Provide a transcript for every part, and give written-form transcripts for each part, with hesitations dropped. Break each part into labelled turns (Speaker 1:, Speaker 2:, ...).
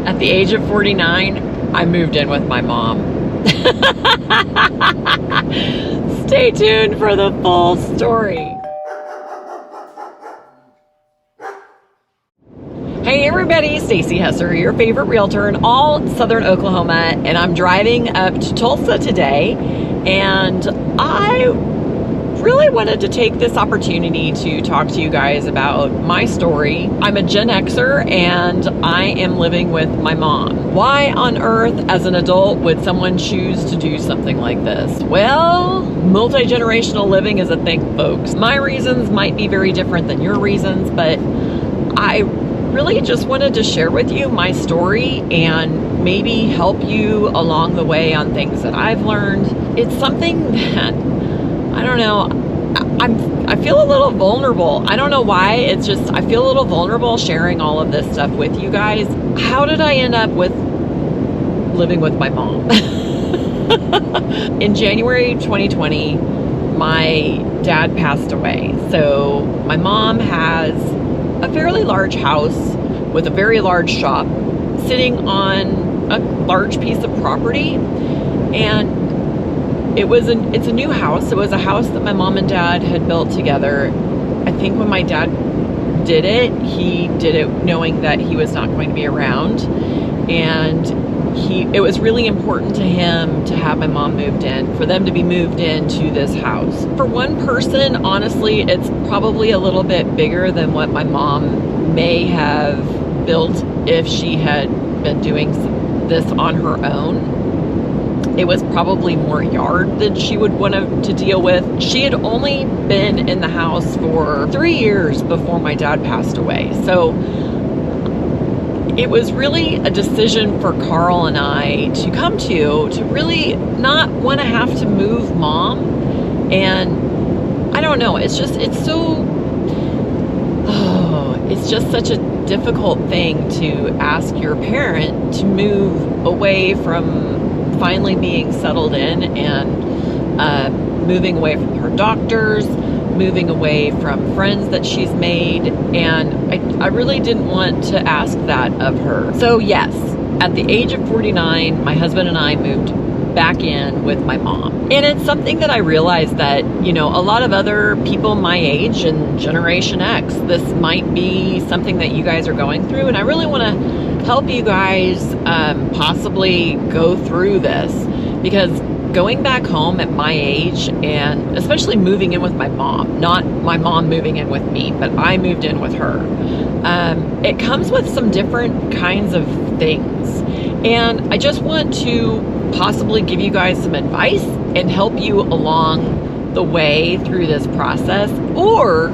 Speaker 1: At the age of 49, I moved in with my mom. Stay tuned for the full story. Hey everybody, Stacy Hesser, your favorite realtor in all Southern Oklahoma, and I'm driving up to Tulsa today, and I really wanted to take this opportunity to talk to you guys about my story. I'm a Gen Xer and I am living with my mom. Why on earth, as an adult, would someone choose to do something like this? Well, multi-generational living is a thing, folks. My reasons might be very different than your reasons, but I really just wanted to share with you my story and maybe help you along the way on things that I've learned. It's something that, I don't know, I feel a little vulnerable. I don't know why, it's just, I feel a little vulnerable sharing all of this stuff with you guys. How did I end up with living with my mom? In January 2020, my dad passed away. So my mom has a fairly large house with a very large shop sitting on a large piece of property, and it's a new house. It was a house that my mom and dad had built together. I think when my dad did it, he did it knowing that he was not going to be around, and it was really important to him to have my mom moved in, for them to be moved into this house. For one person, honestly, it's probably a little bit bigger than what my mom may have built if she had been doing this on her own. It was probably more yard than she would want to deal with. She had only been in the house for 3 years before my dad passed away. So it was really a decision for Carl and I to come to really not want to have to move mom. And I don't know, it's just such a difficult thing to ask your parent to move away from finally being settled in and moving away from her doctors, moving away from friends that she's made, and I really didn't want to ask that of her. So yes, at the age of 49, my husband and I moved back in with my mom. And it's something that I realized that, a lot of other people my age and Generation X, this might be something that you guys are going through, and I really want to help you guys possibly go through this, because going back home at my age, and especially moving in with my mom, not my mom moving in with me, but I moved in with her, it comes with some different kinds of things. And I just want to possibly give you guys some advice and help you along the way through this process, or,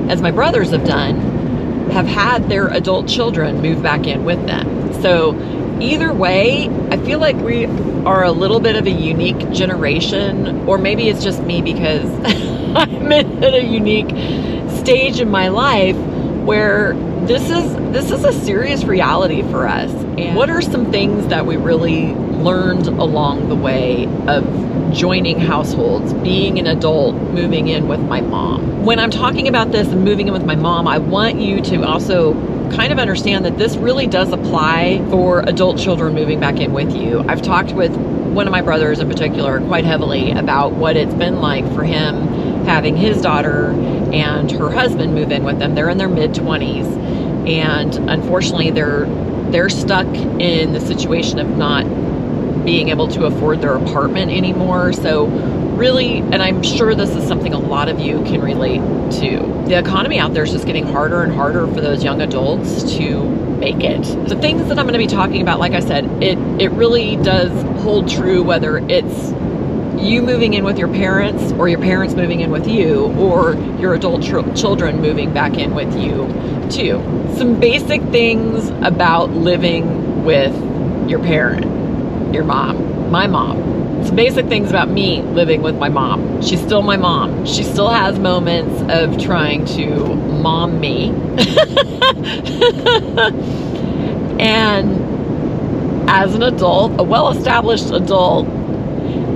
Speaker 1: as my brothers have done, have had their adult children move back in with them. So either way, I feel like we are a little bit of a unique generation, or maybe it's just me because I'm at a unique stage in my life where this is a serious reality for us. And what are some things that we really learned along the way of joining households, being an adult, moving in with my mom? When I'm talking about this and moving in with my mom, I want you to also kind of understand that this really does apply for adult children moving back in with you. I've talked with one of my brothers in particular quite heavily about what it's been like for him having his daughter and her husband move in with them. They're in their mid-20s, and unfortunately they're stuck in the situation of not being able to afford their apartment anymore. So really, and I'm sure this is something a lot of you can relate to, the economy out there is just getting harder and harder for those young adults to make it. The things that I'm going to be talking about, like I said, it really does hold true whether it's you moving in with your parents, or your parents moving in with you, or your adult children moving back in with you too. Some basic things about living with your parent, your mom, my mom. Some basic things about me living with my mom. She's still my mom. She still has moments of trying to mom me. And as an adult, a well-established adult,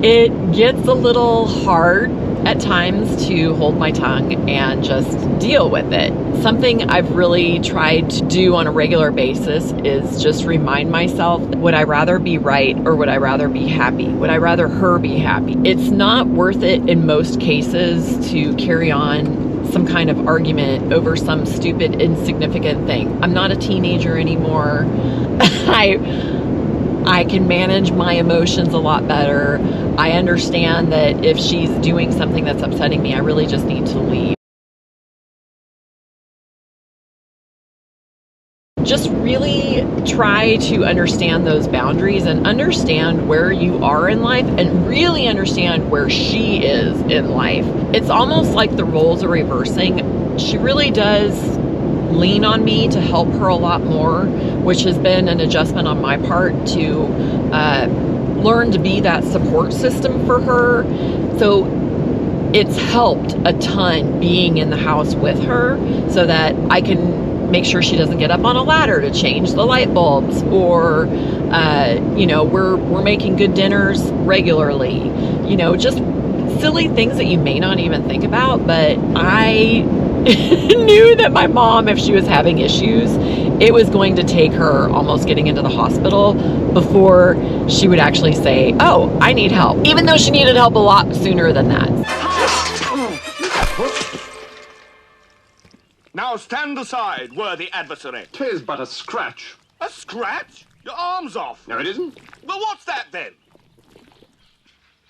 Speaker 1: it gets a little hard at times to hold my tongue and just deal with it. Something I've really tried to do on a regular basis is just remind myself, would I rather be right or would I rather be happy? Would I rather her be happy? It's not worth it in most cases to carry on some kind of argument over some stupid, insignificant thing. I'm not a teenager anymore. I can manage my emotions a lot better. I understand that if she's doing something that's upsetting me, I really just need to leave. Just really try to understand those boundaries and understand where you are in life and really understand where she is in life. It's almost like the roles are reversing. She really does lean on me to help her a lot more, which has been an adjustment on my part to learn to be that support system for her. So it's helped a ton being in the house with her so that I can make sure she doesn't get up on a ladder to change the light bulbs, or we're making good dinners regularly, just silly things that you may not even think about. But I knew that my mom, if she was having issues, it was going to take her almost getting into the hospital before she would actually say, oh, I need help, even though she needed help a lot sooner than that.
Speaker 2: Now stand aside, worthy adversary.
Speaker 3: 'Tis but a scratch.
Speaker 2: A scratch? Your arm's off.
Speaker 3: No, it isn't.
Speaker 2: Well, what's that then?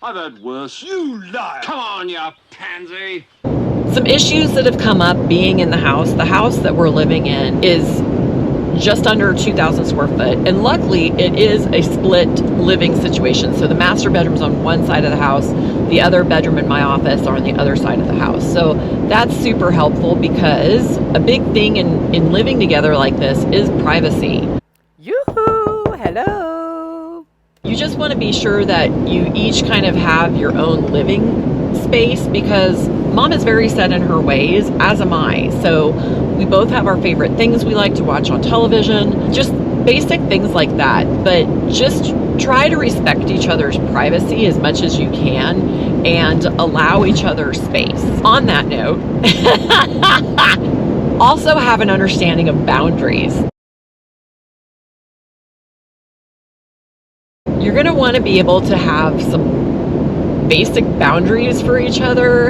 Speaker 3: I've heard worse.
Speaker 2: You liar.
Speaker 3: Come on, you pansy.
Speaker 1: Some issues that have come up being in the house that we're living in is just under 2,000 square foot. And luckily it is a split living situation. So the master bedroom's on one side of the house, the other bedroom and my office are on the other side of the house. So that's super helpful because a big thing in living together like this is privacy. Yoo-hoo! Hello! You just want to be sure that you each kind of have your own living space, because Mom is very set in her ways, as am I. So we both have our favorite things we like to watch on television, just basic things like that. But just try to respect each other's privacy as much as you can and allow each other space. On that note, also have an understanding of boundaries. You're going to want to be able to have some basic boundaries for each other,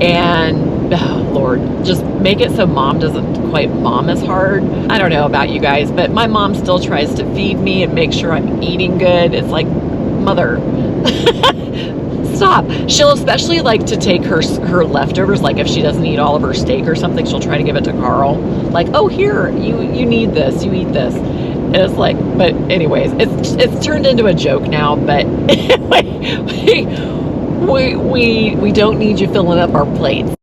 Speaker 1: and oh Lord, just make it so Mom doesn't quite mom as hard. I don't know about you guys, but my mom still tries to feed me and make sure I'm eating good. It's like, mother, stop. She'll especially like to take her leftovers, like if she doesn't eat all of her steak or something, she'll try to give it to Carl. Like, oh, here, you need this, you eat this. And it's like, but anyways, it's turned into a joke now, but we don't need you filling up our plates.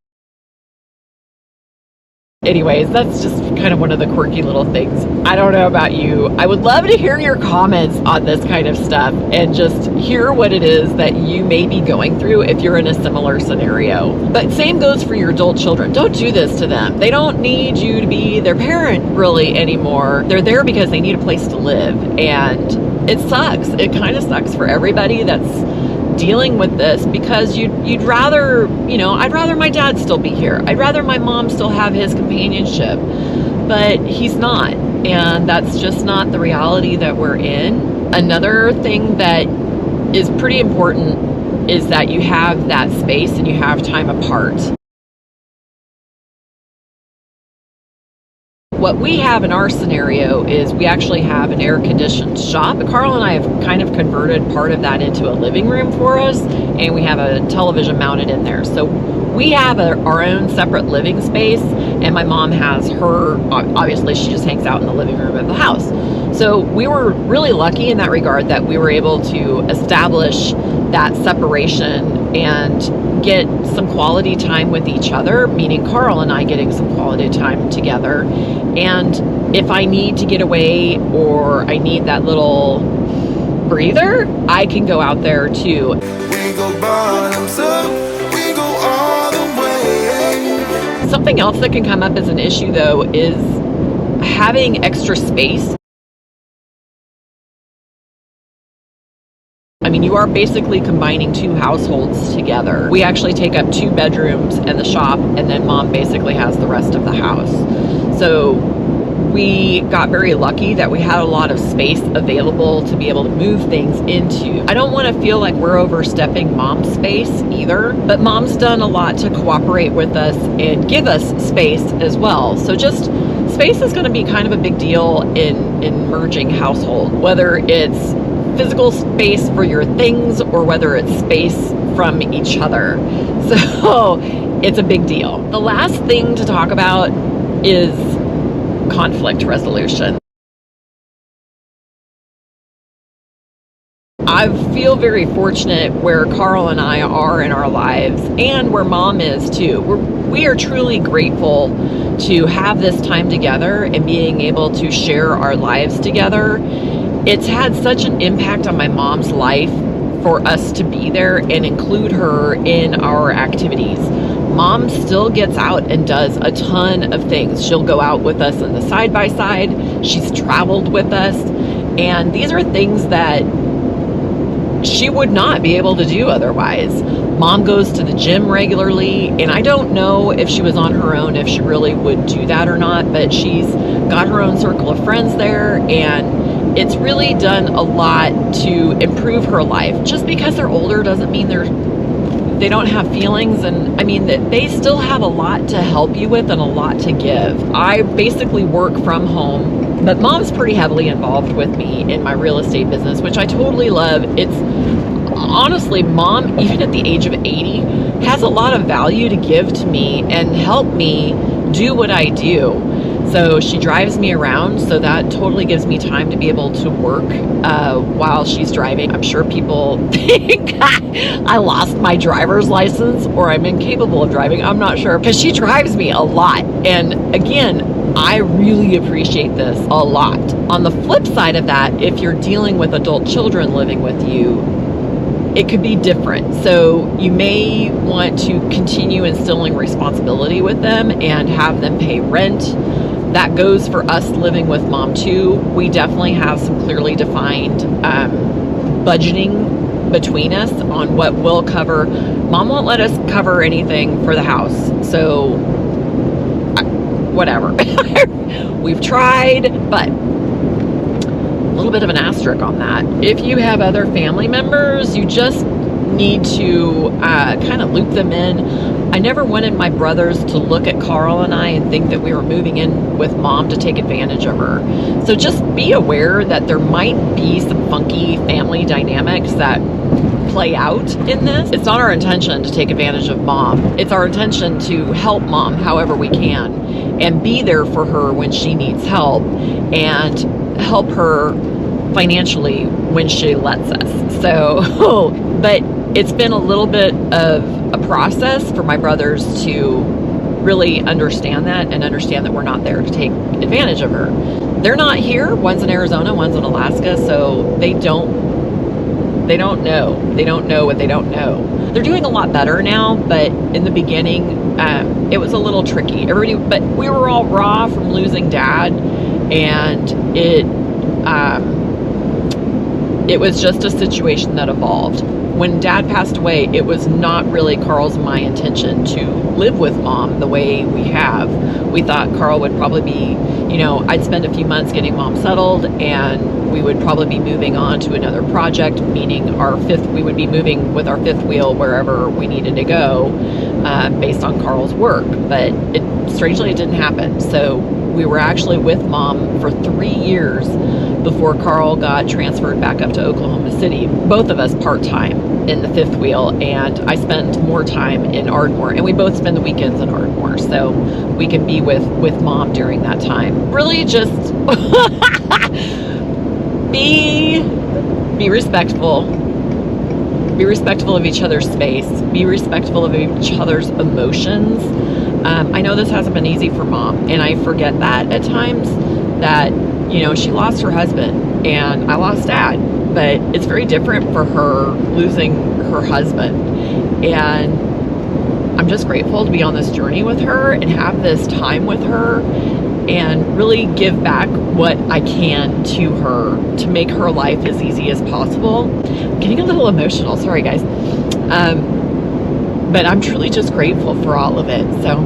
Speaker 1: Anyways, that's just kind of one of the quirky little things. I don't know about you. I would love to hear your comments on this kind of stuff and just hear what it is that you may be going through if you're in a similar scenario. But same goes for your adult children. Don't do this to them. They don't need you to be their parent really anymore. They're there because they need a place to live. And it sucks. It kind of sucks for everybody that's dealing with this, because you'd rather, I'd rather my dad still be here. I'd rather my mom still have his companionship, but he's not. And that's just not the reality that we're in. Another thing that is pretty important is that you have that space and you have time apart. What we have in our scenario is we actually have an air-conditioned shop. Carl and I have kind of converted part of that into a living room for us, and we have a television mounted in there. So we have our own separate living space, and my mom has her, obviously she just hangs out in the living room of the house. So we were really lucky in that regard that we were able to establish that separation and get some quality time with each other, meaning Carl and I getting some quality time together. And if I need to get away or I need that little breather, I can go out there too.
Speaker 4: We go bottoms up, we go all the way.
Speaker 1: Something else that can come up as an issue though is having extra space. I mean, you are basically combining two households together. We actually take up 2 bedrooms and the shop, and then mom basically has the rest of the house. So we got very lucky that we had a lot of space available to be able to move things into. I don't want to feel like we're overstepping mom's space either, but mom's done a lot to cooperate with us and give us space as well. So just space is going to be kind of a big deal in merging household, whether it's physical space for your things or whether it's space from each other. So it's a big deal. The last thing to talk about is conflict resolution. I feel very fortunate where Carl and I are in our lives and where mom is too. We are truly grateful to have this time together and being able to share our lives together. It's had such an impact on my mom's life for us to be there and include her in our activities. Mom still gets out and does a ton of things. She'll go out with us in the side-by-side. She's traveled with us. And these are things that she would not be able to do otherwise. Mom goes to the gym regularly, and I don't know if she was on her own, if she really would do that or not, but she's got her own circle of friends there, and it's really done a lot to improve her life. Just because they're older doesn't mean they don't have feelings, and I mean that they still have a lot to help you with and a lot to give. I basically work from home, but mom's pretty heavily involved with me in my real estate business, which I totally love. It's honestly, mom, even at the age of 80, has a lot of value to give to me and help me do what I do. So she drives me around, so that totally gives me time to be able to work while she's driving. I'm sure people think I lost my driver's license or I'm incapable of driving. I'm not sure, because she drives me a lot. And again, I really appreciate this a lot. On the flip side of that, if you're dealing with adult children living with you, it could be different. So you may want to continue instilling responsibility with them and have them pay rent. That goes for us living with mom too. We definitely have some clearly defined budgeting between us on what we'll cover. Mom won't let us cover anything for the house. So whatever. We've tried, but a little bit of an asterisk on that. If you have other family members, you just need to kind of loop them in. I never wanted my brothers to look at Carl and I and think that we were moving in with mom to take advantage of her. So just be aware that there might be some funky family dynamics that play out in this. It's not our intention to take advantage of mom. It's our intention to help mom however we can and be there for her when she needs help and help her financially when she lets us. So, but it's been a little bit of a process for my brothers to really understand that and understand that we're not there to take advantage of her. They're not here. One's in Arizona, one's in Alaska, so they don't know. They don't know what they don't know. They're doing a lot better now, but in the beginning, it was a little tricky. But we were all raw from losing dad, and it was just a situation that evolved. When dad passed away, it was not really Carl's and my intention to live with mom the way we have. We thought Carl would probably be, I'd spend a few months getting mom settled, and we would probably be moving on to another project, meaning we would be moving with our fifth wheel wherever we needed to go based on Carl's work. But strangely, it didn't happen. So we were actually with mom for 3 years before Carl got transferred back up to Oklahoma City. Both of us part-time in the fifth wheel, and I spent more time in Ardmore, and we both spend the weekends in Ardmore, so we can be with mom during that time. Really just be respectful. Be respectful of each other's space. Be respectful of each other's emotions. I know this hasn't been easy for mom, and I forget that at times, that she lost her husband and I lost dad, but it's very different for her losing her husband. And I'm just grateful to be on this journey with her and have this time with her and really give back what I can to her to make her life as easy as possible. I'm getting a little emotional, sorry guys. But I'm truly just grateful for all of it. So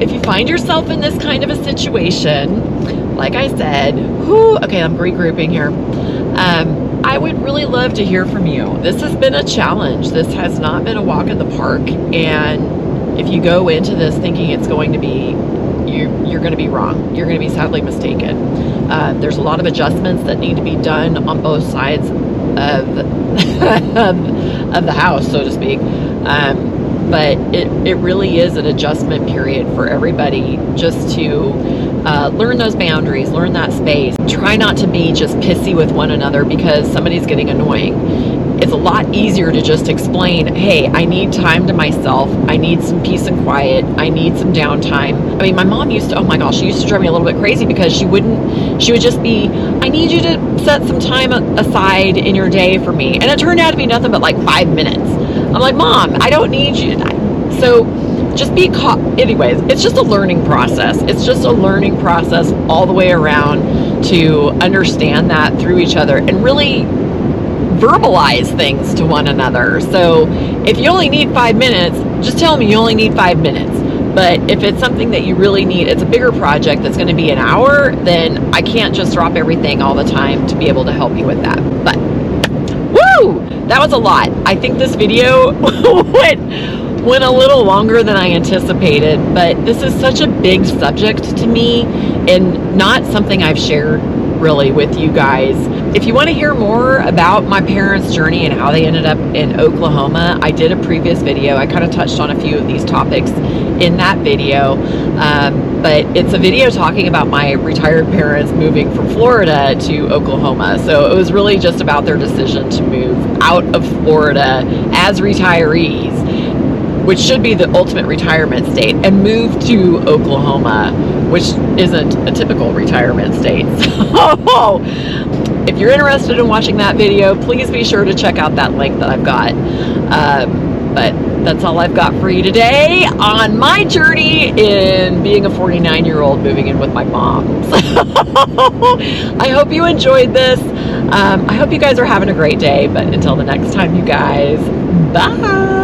Speaker 1: if you find yourself in this kind of a situation, like I said, okay, I'm regrouping here. I would really love to hear from you. This has been a challenge. This has not been a walk in the park. And if you go into this thinking it's going to be, you're going to be wrong. You're going to be sadly mistaken. There's a lot of adjustments that need to be done on both sides of the house, so to speak. But it really is an adjustment period for everybody, just to learn those boundaries, learn that space. Try not to be just pissy with one another because somebody's getting annoying. It's a lot easier to just explain, hey, I need time to myself. I need some peace and quiet. I need some downtime. I mean, my mom used to, oh my gosh, she used to drive me a little bit crazy because she would just be, I need you to set some time aside in your day for me. And it turned out to be nothing but like 5 minutes. I'm like, Mom, I don't need you. So just be anyways, it's just a learning process. It's just a learning process all the way around to understand that through each other and really verbalize things to one another. So if you only need 5 minutes, just tell me you only need 5 minutes. But if it's something that you really need, it's a bigger project that's going to be an hour, then I can't just drop everything all the time to be able to help you with that. But woo! That was a lot. I think this video went a little longer than I anticipated, but this is such a big subject to me and not something I've shared really with you guys. If you want to hear more about my parents' journey and how they ended up in Oklahoma, I did a previous video. I kind of touched on a few of these topics in that video, but it's a video talking about my retired parents moving from Florida to Oklahoma. So it was really just about their decision to move out of Florida as retirees, which should be the ultimate retirement state, and move to Oklahoma, which isn't a typical retirement state. So if you're interested in watching that video, please be sure to check out that link that I've got. But that's all I've got for you today on my journey in being a 49-year-old moving in with my mom. So I hope you enjoyed this. I hope you guys are having a great day, but until the next time, you guys, bye.